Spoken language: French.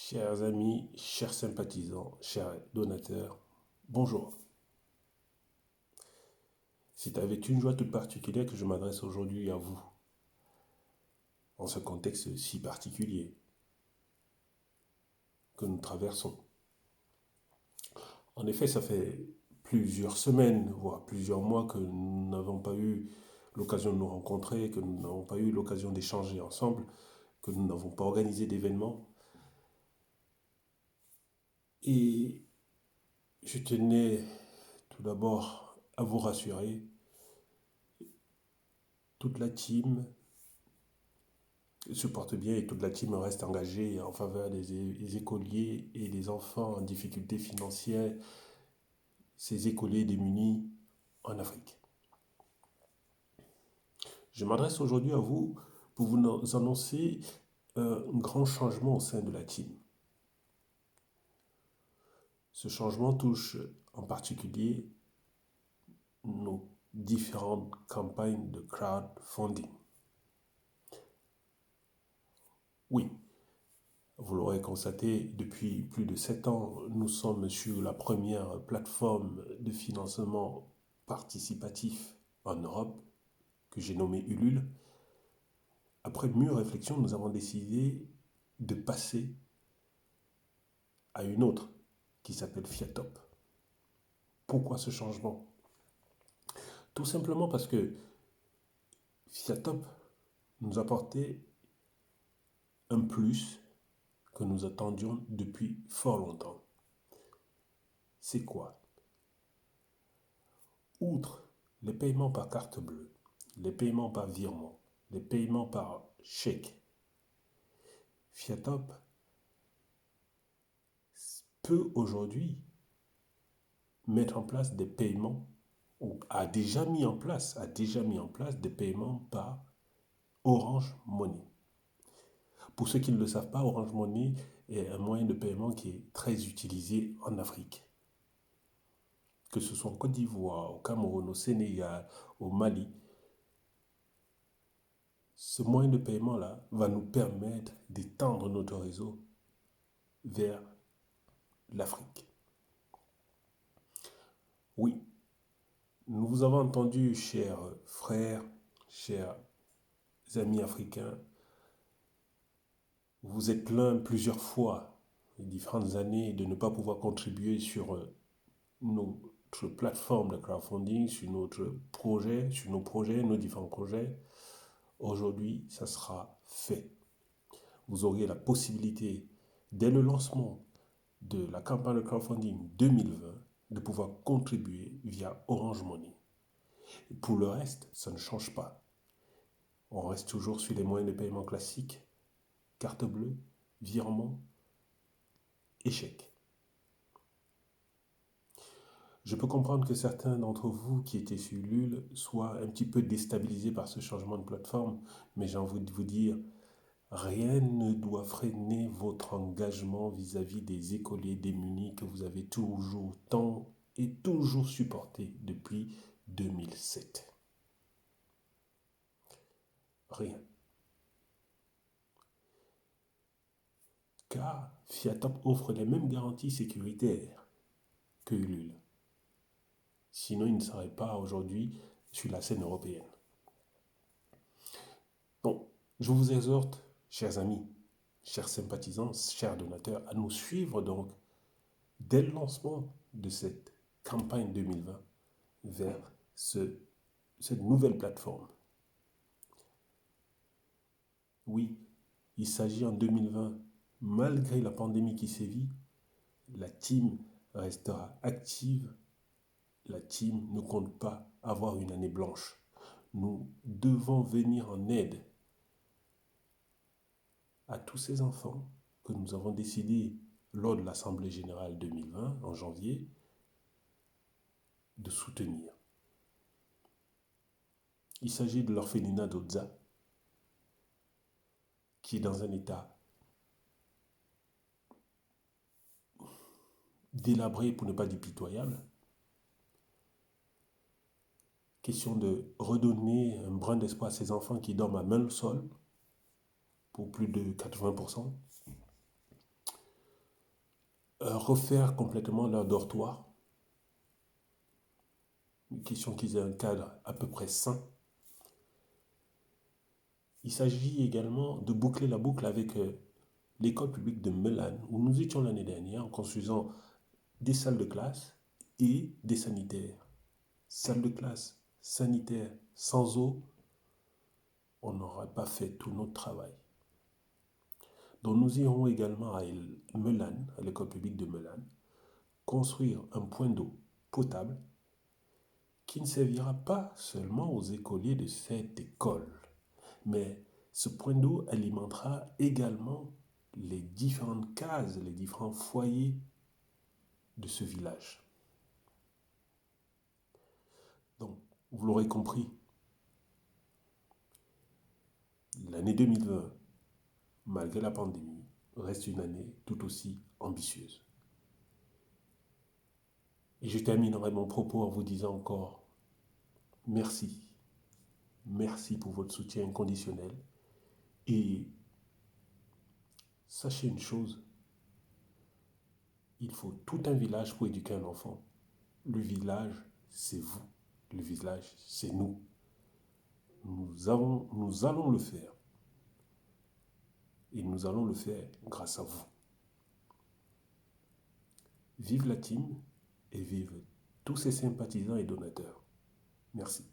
Chers amis, chers sympathisants, chers donateurs, bonjour. C'est avec une joie toute particulière que je m'adresse aujourd'hui à vous, en ce contexte si particulier que nous traversons. En effet, ça fait plusieurs semaines, voire plusieurs mois que nous n'avons pas eu l'occasion de nous rencontrer, que nous n'avons pas eu l'occasion d'échanger ensemble, que nous n'avons pas organisé d'événements. Et je tenais tout d'abord à vous rassurer, toute la team se porte bien et toute la team reste engagée en faveur des écoliers et des enfants en difficulté financière, ces écoliers démunis en Afrique. Je m'adresse aujourd'hui à vous pour vous annoncer un grand changement au sein de la team. Ce changement touche en particulier nos différentes campagnes de crowdfunding. Oui, vous l'aurez constaté, depuis plus de 7 ans, nous sommes sur la première plateforme de financement participatif en Europe, que j'ai nommée Ulule. Après mûre réflexion, nous avons décidé de passer à une autre qui s'appelle Fiatop. Pourquoi ce changement? Tout simplement parce que Fiatop nous apportait un plus que nous attendions depuis fort longtemps. C'est quoi? Outre les paiements par carte bleue, les paiements par virement, les paiements par chèque, Fiatop peut aujourd'hui mettre en place des paiements ou a déjà mis en place des paiements par Orange Money. Pour ceux qui ne le savent pas, Orange Money est un moyen de paiement qui est très utilisé en Afrique. Que ce soit en Côte d'Ivoire, au Cameroun, au Sénégal, au Mali, ce moyen de paiement-là va nous permettre d'étendre notre réseau vers l'Afrique. Oui, nous vous avons entendu, chers frères, chers amis africains, vous êtes plaints plusieurs fois, les différentes années, de ne pas pouvoir contribuer sur notre plateforme de crowdfunding, sur notre projet, sur nos projets, nos différents projets. Aujourd'hui, ça sera fait. Vous aurez la possibilité, dès le lancement de la campagne de crowdfunding 2020, de pouvoir contribuer via Orange Money. Et pour le reste, ça ne change pas. On reste toujours sur les moyens de paiement classiques, carte bleue, virement, échec. Je peux comprendre que certains d'entre vous qui étaient sur Ulule soient un petit peu déstabilisés par ce changement de plateforme, mais j'ai envie de vous dire, rien ne doit freiner votre engagement vis-à-vis des écoliers démunis que vous avez toujours tant et toujours supportés depuis 2007. Rien. Car Fiatop offre les mêmes garanties sécuritaires que Ulule. Sinon, il ne serait pas aujourd'hui sur la scène européenne. Bon, je vous exhorte, chers amis, chers sympathisants, chers donateurs, à nous suivre donc dès le lancement de cette campagne 2020 vers cette nouvelle plateforme. Oui, il s'agit en 2020, malgré la pandémie qui sévit, la team restera active. La team ne compte pas avoir une année blanche. Nous devons venir en aide à tous ces enfants que nous avons décidé lors de l'Assemblée générale 2020 en janvier de soutenir. Il s'agit de l'orphelinat d'Otza qui est dans un état délabré pour ne pas dire pitoyable. Question de redonner un brin d'espoir à ces enfants qui dorment à même le sol pour plus de 80%. refaire complètement leur dortoir, une question qu'ils aient un cadre à peu près sain. Il s'agit également de boucler la boucle avec l'école publique de Melan, où nous étions l'année dernière en construisant des salles de classe et des sanitaires. Salles de classe, sanitaires, sans eau, on n'aurait pas fait tout notre travail. Donc nous irons également à Melan, à l'école publique de Melan, construire un point d'eau potable qui ne servira pas seulement aux écoliers de cette école, mais ce point d'eau alimentera également les différentes cases, les différents foyers de ce village. Donc, vous l'aurez compris, l'année 2020, malgré la pandémie, reste une année tout aussi ambitieuse. Et je terminerai mon propos en vous disant encore merci. Merci pour votre soutien inconditionnel. Et sachez une chose, il faut tout un village pour éduquer un enfant. Le village, c'est vous. Le village, c'est nous. Nous allons le faire. Et nous allons le faire grâce à vous. Vive la team et vive tous ces sympathisants et donateurs. Merci.